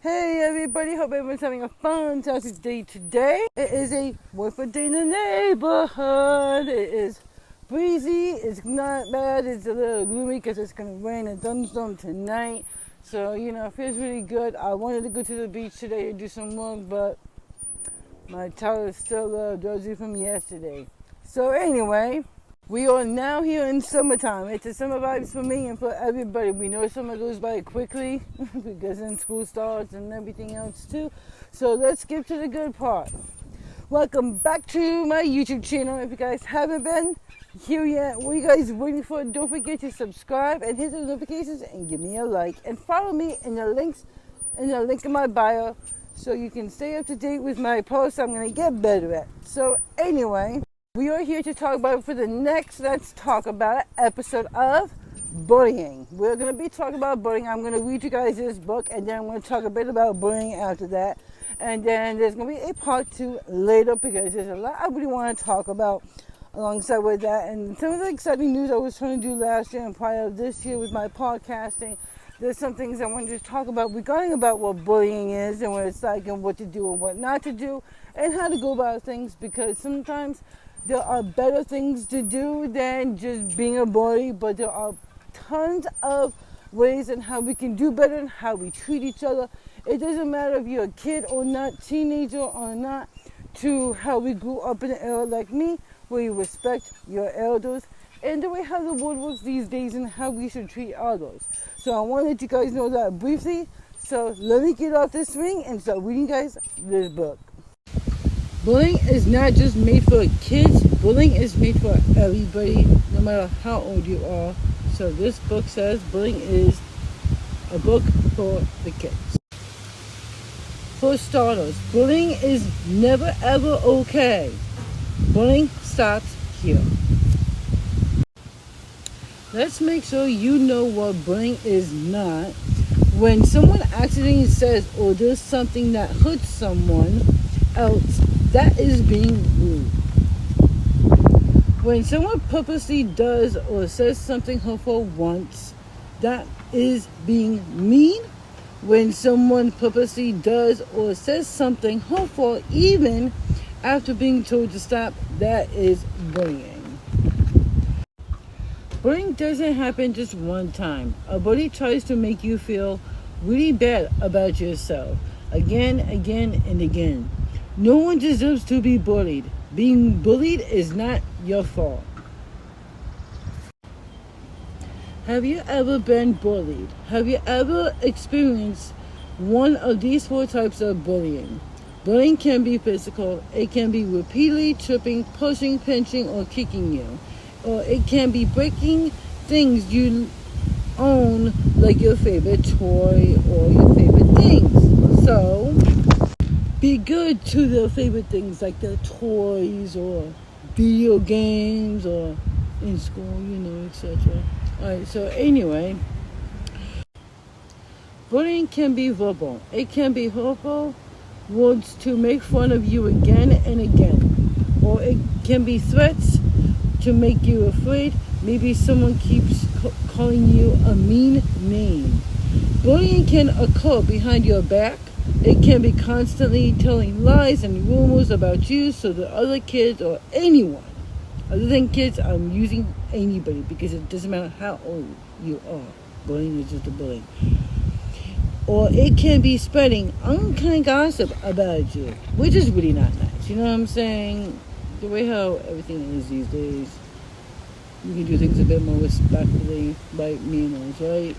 Hey everybody, hope everyone's having a fantastic day today. It is a wonderful day in the neighborhood. It is breezy, it's not bad, it's a little gloomy because it's going to rain a thunderstorm tonight. So, it feels really good. I wanted to go to the beach today to do some work, but my towel is still dirty from yesterday. So anyway, we are now here in summertime. It's a summer vibes for me and for everybody. We know summer goes by quickly because then school starts and everything else too. So let's skip to the good part. Welcome back to my YouTube channel. If you guys haven't been here yet, what are you guys waiting for? Don't forget to subscribe and hit the notifications and give me a like. And follow me in the link in my bio so you can stay up to date with my posts. I'm going to get better at. So anyway, we are here to talk about for the next Let's Talk About It episode of bullying. We're going to be talking about bullying. I'm going to read you guys this book and then I'm going to talk a bit about bullying after that. And then there's going to be a part 2 later because there's a lot I really want to talk about alongside with that. And some of the exciting news I was trying to do last year and prior to this year with my podcasting. There's some things I wanted to talk about regarding about what bullying is and what it's like and what to do and what not to do and how to go about things, because sometimes there are better things to do than just being a bully, but there are tons of ways in how we can do better and how we treat each other. It doesn't matter if you're a kid or not, teenager or not, to how we grew up in an era like me, where you respect your elders, and the way how the world works these days and how we should treat others. So I wanted you guys to know that briefly. So let me get off this swing and start reading you guys this book. Bullying is not just made for kids. Bullying is made for everybody, no matter how old you are. So this book says bullying is a book for the kids. For starters, bullying is never ever okay. Bullying starts here. Let's make sure you know what bullying is not. When someone accidentally says or does something that hurts someone else, that is being rude. When someone purposely does or says something hurtful once, that is being mean. When someone purposely does or says something hurtful even after being told to stop, that is bullying. Bullying doesn't happen just one time. A bully tries to make you feel really bad about yourself again, and again. No one deserves to be bullied. Being bullied is not your fault. Have you ever been bullied? Have you ever experienced one of these 4 types of bullying? Bullying can be physical. It can be repeatedly tripping, pushing, pinching, or kicking you. Or it can be breaking things you own, like your favorite toy or your favorite things. So be good to their favorite things like their toys or video games or in school, etc. Alright, so anyway, bullying can be verbal. It can be hurtful words to make fun of you again and again. Or it can be threats to make you afraid. Maybe someone keeps calling you a mean name. Bullying can occur behind your back. It can be constantly telling lies and rumors about you so that other kids or anyone, other than kids, I'm using anybody because it doesn't matter how old you are. Bullying is just a bullying. Or it can be spreading unkind gossip about you, which is really not nice. You know what I'm saying? The way how everything is these days, you can do things a bit more respectfully by means, right?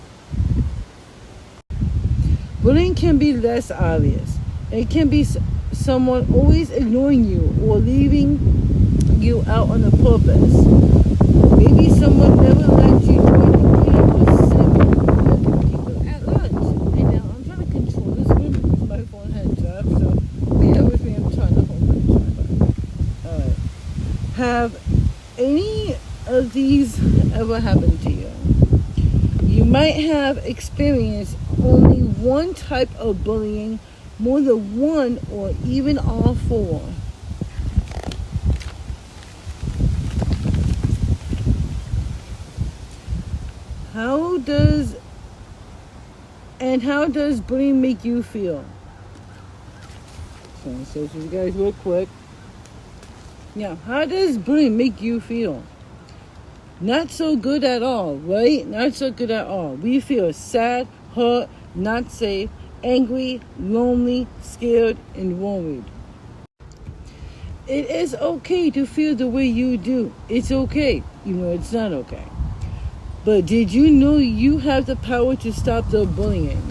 Bullying can be less obvious. It can be someone always ignoring you or leaving you out on a purpose. Maybe someone never let you join a game or sit with people at lunch. And now I'm trying to control this room because my phone had dropped, so bear with me. I'm trying to hold my tripod. Alright. Have any of these ever happened to you? You might have experienced only one type of bullying, more than one, or even all 4. How does And how does bullying make you feel? So I'm going to say to you guys real quick. Now, how does bullying make you feel? Not so good at all, right? Not so good at all. We feel sad, hurt, not safe, angry, lonely, scared, and worried. It is okay to feel the way you do. It's okay, even though it's not okay. But did you know you have the power to stop the bullying?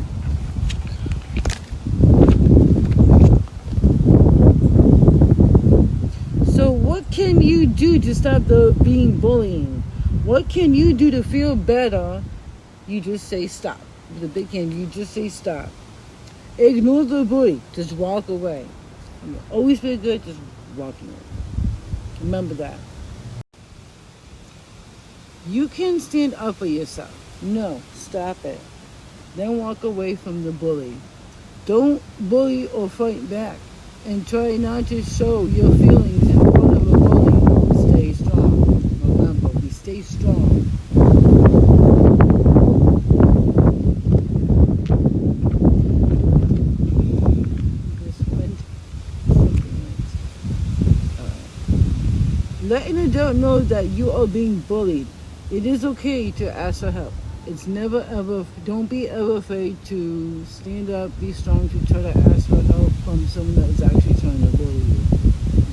So what can you do to stop the being bullying? What can you do to feel better? You just say stop. With a big hand, you just say stop. Ignore the bully. Just walk away. You always feel good, just walking away. Remember that. You can stand up for yourself. No, stop it. Then walk away from the bully. Don't bully or fight back. And try not to show your feelings in front of a bully. Stay strong. Remember, we stay strong. Let an adult know that you are being bullied. It is okay to ask for help. It's never ever, don't be ever afraid to stand up, be strong, to try to ask for help from someone that is actually trying to bully you.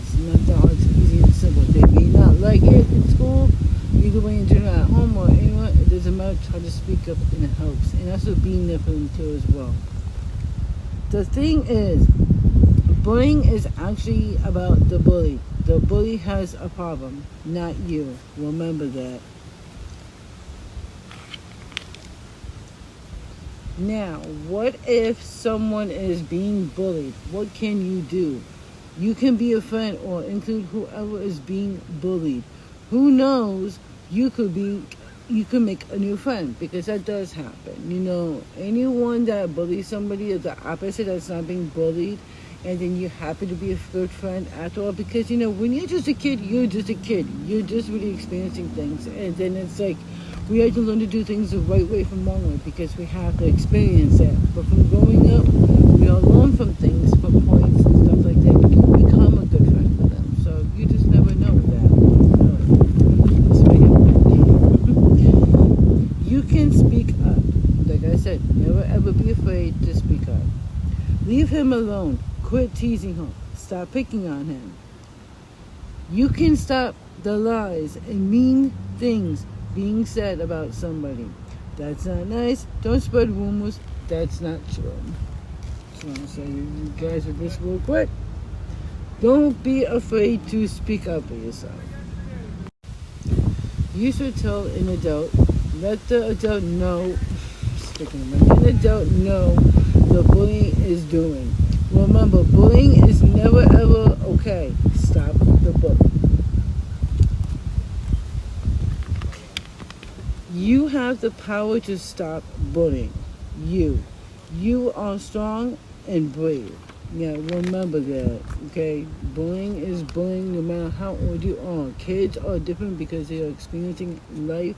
It's not that hard, it's easy and simple. They may not like it in school, either way in general at home or anywhere, it doesn't matter, try to speak up and it helps. And also being there for them too as well. The thing is, bullying is actually about the bully. The bully has a problem, not you. Remember that. Now, what if someone is being bullied? What can you do? You can be a friend or include whoever is being bullied. Who knows, you could make a new friend, because that does happen. You know, anyone that bullies somebody is the opposite that's not being bullied, and then you happen to be a good friend after all, because you know, when you're just a kid, you're just a kid. You're just really experiencing things, and then it's like, we have to learn to do things the right way from wrong way, because we have to experience it. But from growing up, we all learn from things, from points and stuff like that. You can become a good friend for them. So you just never know that. You can speak up. Like I said, never ever be afraid to speak up. Leave him alone. Quit teasing him. Stop picking on him. You can stop the lies and mean things being said about somebody. That's not nice. Don't spread rumors. That's not true. So I'm saying, you guys with this real quick. Don't be afraid to speak up for yourself. You should tell an adult. Let the adult know. Let an adult know the bullying is doing. Remember, bullying is never ever okay. Stop the bullying. You have the power to stop bullying. You are strong and brave. Yeah, remember that, okay? Bullying is bullying no matter how old you are. Kids are different because they are experiencing life,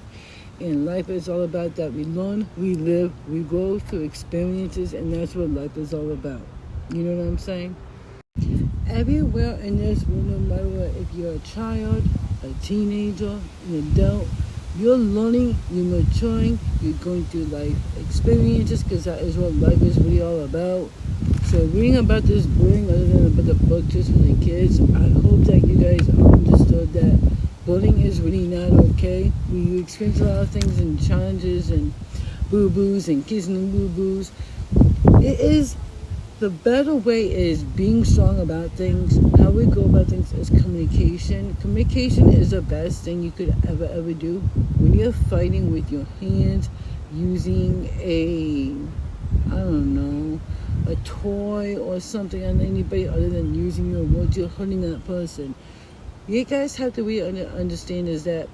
and life is all about that. We learn, we live, we go through experiences, and that's what life is all about. You know what I'm saying? Everywhere in this world, no matter what, if you're a child, a teenager, an adult, you're learning, you're maturing, you're going through life experiences, because that is what life is really all about. So reading about this bullying, other than about the book just for the kids, I hope that you guys understood that bullying is really not okay. We experience a lot of things and challenges and boo-boos and kissing and boo-boos. It is, the better way is being strong about things. How we go about things is communication. Communication is the best thing you could ever do. When you're fighting with your hands, using I don't know, a toy or something on anybody other than using your words, you're hurting that person. You guys have to really understand is that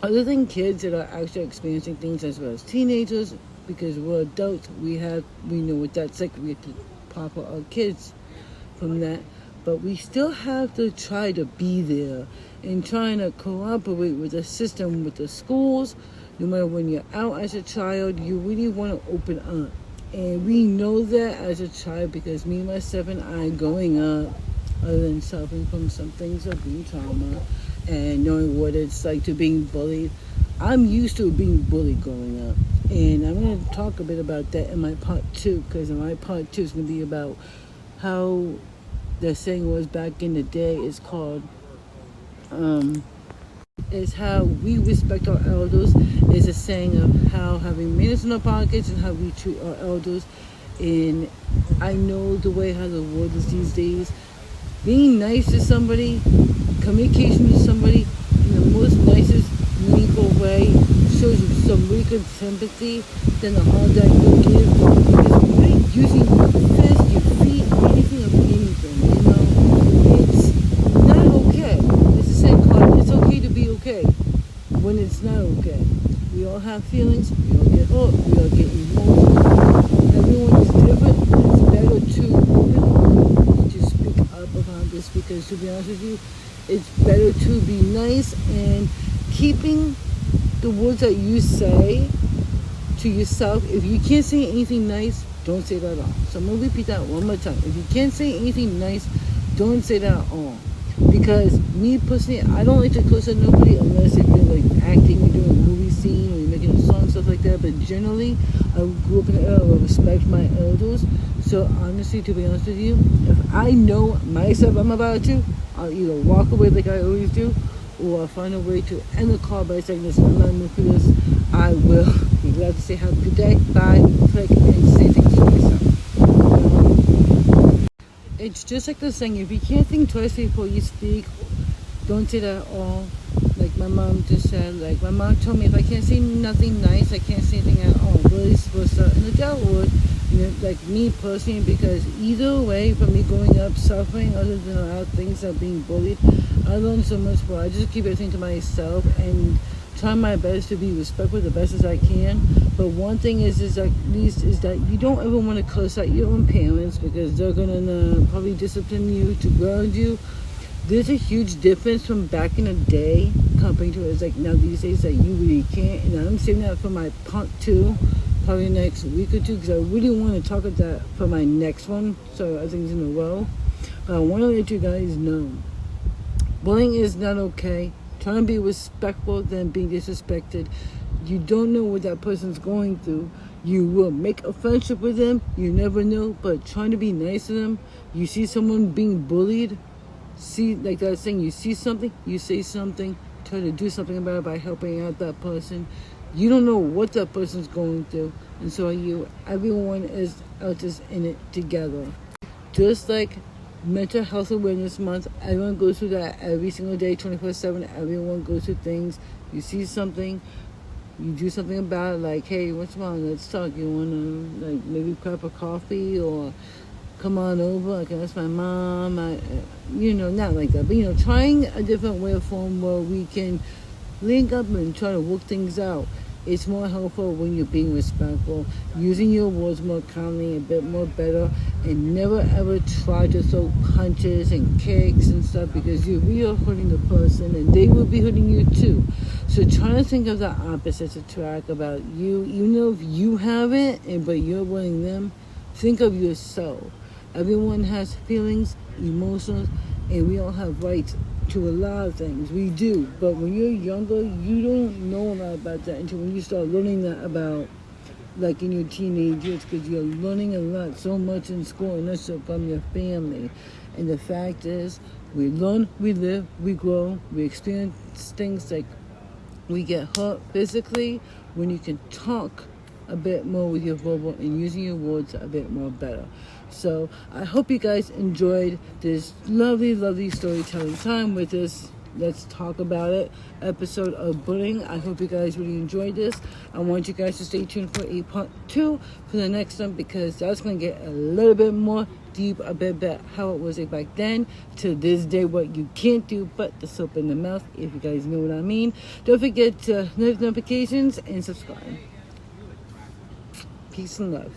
other than kids that are actually experiencing things as well as teenagers, because we're adults, we know what that's like. We have to pop our kids from that, but we still have to try to be there and trying to cooperate with the system, with the schools. No matter when you're out as a child, you really want to open up. And we know that as a child because me, myself, and I growing up, other than suffering from some things of being trauma and knowing what it's like to being bullied, I'm used to being bullied growing up. And I'm going to talk a bit about that in my part 2, because in my part 2 is going to be about how the saying was back in the day is called, is how we respect our elders, is a saying of how having minutes in our pockets and how we treat our elders. And I know the way how the world is these days. Being nice to somebody, communication to somebody in the most nicest, meaningful way shows you some really good sympathy than the hard that you give. Because when you're using your fist, your feet, anything of anything, it's not okay. It's the same called, it's okay to be okay when it's not okay. We all have feelings, we all get hurt, we all get emotional. Everyone is different. It's better to speak up about this, because to be honest with you, it's better to be nice and keeping the words that you say to yourself. If you can't say anything nice, don't say that at all. So I'm going to repeat that one more time. If you can't say anything nice, don't say that at all. Because me personally, I don't like to curse at nobody unless if you're like acting, you're doing a movie scene, or you're making a song, stuff like that. But generally, I grew up in an era where I respect my elders. So honestly, to be honest with you, if I know myself I'm about to, I'll either walk away like I always do, or I'll find a way to end the call by saying, listen, I'm not in the mood for this. I will be glad to say have a good day, bye, click, and say things to myself. It's just like the saying, if you can't think twice before you speak, don't say that at all. Like my mom just said, like my mom told me if I can't say nothing nice, I can't say anything at all. Really supposed to start in the jailwood, like me personally, because either way, for me growing up suffering, other than a lot of things of being bullied, I learned so much more. I just keep everything to myself and try my best to be respectful the best as I can. But one thing is at least is that you don't ever want to curse at your own parents, because they're gonna probably discipline you to ground you. There's a huge difference from back in the day compared to it's like now these days that you really can't. And I'm saving that for my part 2, probably next week or 2, because I really want to talk about that for my next one. So I think it's in a row. But I want to let you guys know, bullying is not okay. Trying to be respectful than being disrespected. You don't know what that person's going through. You will make a friendship with them. You never know. But trying to be nice to them. You see someone being bullied. See, like that saying, you see something, you say something. Try to do something about it by helping out that person. You don't know what that person's going through. And so everyone is out just in it together. Just like Mental Health Awareness Month, everyone goes through that every single day, 24/7. Everyone goes through things. You see something, you do something about it, like, hey, what's wrong? Let's talk. You want to, like, maybe grab a coffee or come on over? Like, that's my mom. Not like that. But, trying a different way of form where we can link up and try to work things out. It's more helpful when you're being respectful, using your words more calmly, a bit more better, and never ever try to throw punches and kicks and stuff, because you're really hurting the person and they will be hurting you too. So try to think of the opposites attract about you, even though if you have it, but you're willing them, think of yourself. Everyone has feelings, emotions, and we all have rights to a lot of things. We do. But when you're younger, you don't know a lot about that until when you start learning that about, like, in your teenage years, because you're learning a lot, so much in school, and also from your family. And the fact is, we learn, we live, we grow, we experience things like we get hurt physically when you can talk a bit more with your verbal and using your words a bit more better. So I hope you guys enjoyed this lovely, lovely storytelling time with this Let's Talk About It episode of bullying. I hope you guys really enjoyed this. I want you guys to stay tuned for a part 2 for the next one, because that's going to get a little bit more deep, a bit about how it was back then to this day, what you can't do but the soap in the mouth, if you guys know what I mean. Don't forget to notifications and subscribe. Peace and love.